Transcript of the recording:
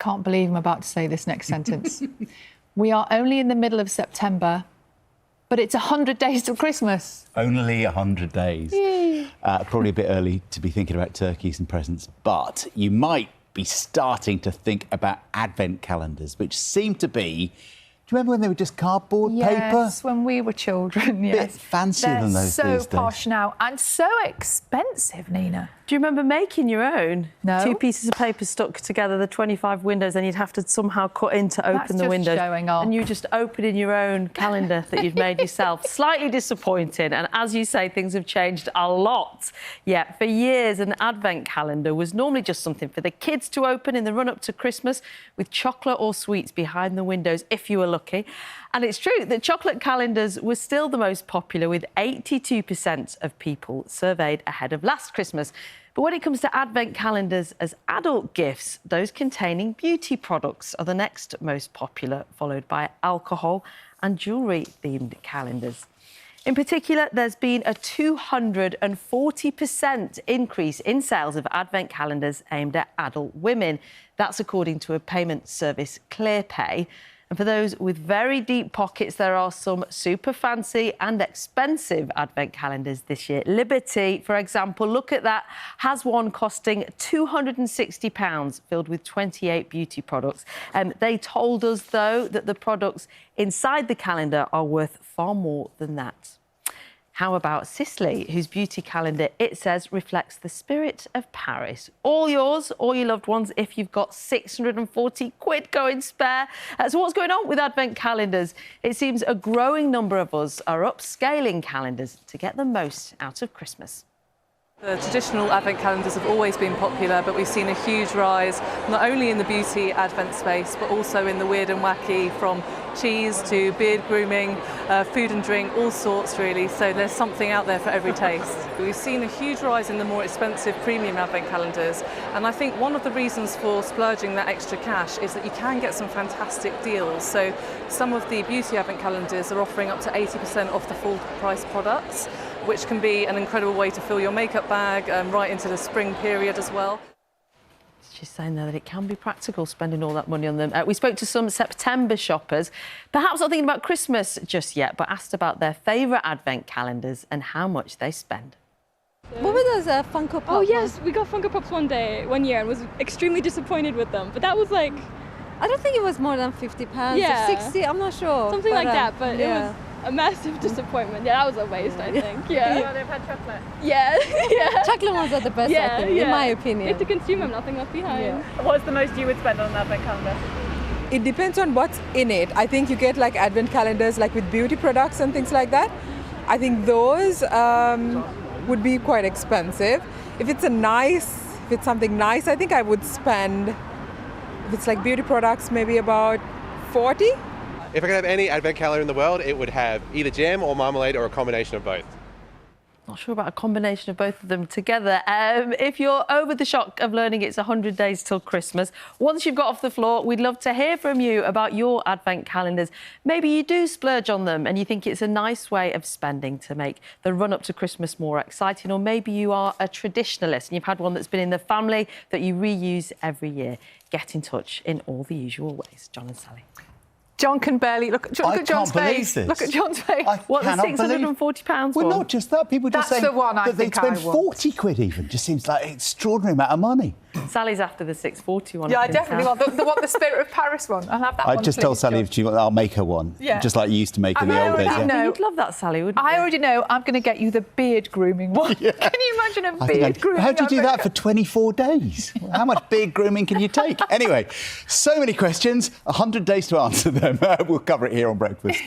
can't believe I'm about to say this next sentence. We are only in the middle of September, but it's 100 days till Christmas. Only 100 days. Probably a bit early to be thinking about turkeys and presents, but you might be starting to think about advent calendars, which seem to be... Do you remember when they were just cardboard paper? Yes, when we were children, yes. Bit fancier than those They're these so days. posh now and so expensive, Nina. Do you remember making your own? No. 2 pieces of paper stuck together, the 25 windows, and you'd have to somehow cut in to open the windows. Showing off. And you just opening your own calendar that you'd made yourself. Slightly disappointing. And as you say, things have changed a lot. Yeah, for years, an advent calendar was normally just something for the kids to open in the run-up to Christmas with chocolate or sweets behind the windows, if you were lucky. And it's true that chocolate calendars were still the most popular, with 82% of people surveyed ahead of last Christmas. But when it comes to advent calendars as adult gifts, those containing beauty products are the next most popular, followed by alcohol and jewellery-themed calendars. In particular, there's been a 240% increase in sales of advent calendars aimed at adult women. That's according to a payment service, ClearPay. And for those with very deep pockets, there are some super fancy and expensive advent calendars this year. Liberty, for example, look at that, has one costing £260, filled with 28 beauty products. They told us, though, that the products inside the calendar are worth far more than that. How about Sisley, whose beauty calendar, it says, reflects the spirit of Paris? All yours, all your loved ones, if you've got 640 quid going spare. So what's going on with advent calendars? It seems a growing number of us are upscaling calendars to get the most out of Christmas. The traditional advent calendars have always been popular, but we've seen a huge rise, not only in the beauty advent space, but also in the weird and wacky, from cheese to beard grooming, food and drink, all sorts really. So there's something out there for every taste. We've seen a huge rise in the more expensive premium advent calendars, and I think one of the reasons for splurging that extra cash is that you can get some fantastic deals. So some of the beauty advent calendars are offering up to 80% off the full price products, which can be an incredible way to fill your makeup bag right into the spring period as well. She's saying there that it can be practical spending all that money on them. We spoke to some September shoppers, perhaps not thinking about Christmas just yet, but asked about their favourite advent calendars and how much they spend. What were those Funko Pops? Oh yes, we got Funko Pops one year and was extremely disappointed with them. But that was like... I don't think it was more than £50 yeah. or 60, I'm not sure. Something like that, but yeah. it was a massive disappointment. Yeah, that was a waste, I think. Yeah. Yeah, they've had chocolate. Yeah, yeah. Chocolate ones are the best, I think, in my opinion. It's a consumer, nothing left behind. Yeah. What's the most you would spend on an advent calendar? It depends on what's in it. I think you get like advent calendars like with beauty products and things like that. I think those would be quite expensive. If it's something nice, I think I would spend, if it's like beauty products, maybe about 40. If I could have any advent calendar in the world, it would have either jam or marmalade or a combination of both. Not sure about a combination of both of them together. If you're over the shock of learning it's 100 days till Christmas, once you've got off the floor, we'd love to hear from you about your advent calendars. Maybe you do splurge on them and you think it's a nice way of spending to make the run-up to Christmas more exciting, or maybe you are a traditionalist and you've had one that's been in the family that you reuse every year. Get in touch in all the usual ways. John and Sally. John can barely... Look at John's face. This. Look at John's face. What, the £640 Well, one? not just that. People just That's saying the one I that they'd think I spend want. 40 quid even. Just seems like an extraordinary amount of money. Sally's after the 640 one. Yeah, I definitely want the Spirit of Paris one. I'll have that one, I just told please, Sally John. if she wants, I'll make her one. Yeah. Just like you used to make in the old days. know. You'd love that, Sally, wouldn't you? I already know I'm going to get you the beard grooming one. Yeah. Can you imagine a beard grooming? How do you do that for 24 days? How much beard grooming can you take? Anyway, so many questions, 100 days to answer them. We'll cover it here on Breakfast.